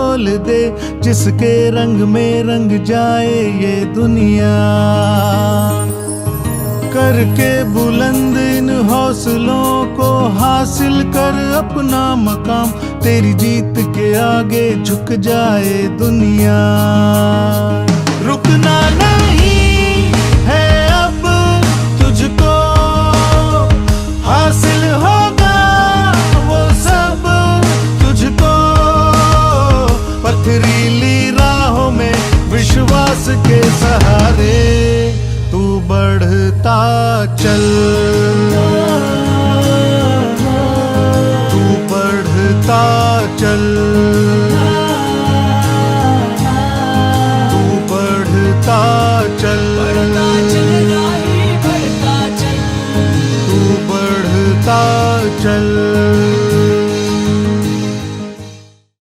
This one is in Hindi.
खोल दे, जिसके रंग में रंग जाए ये दुनिया। करके बुलंद इन हौसलों को हासिल कर अपना मकाम, तेरी जीत के आगे झुक जाए दुनिया। रुकना नहीं है अब तुझको, हासिल होगा वो सब तुझको। पथरीली राहों में विश्वास के सहारे तू बढ़ता चल।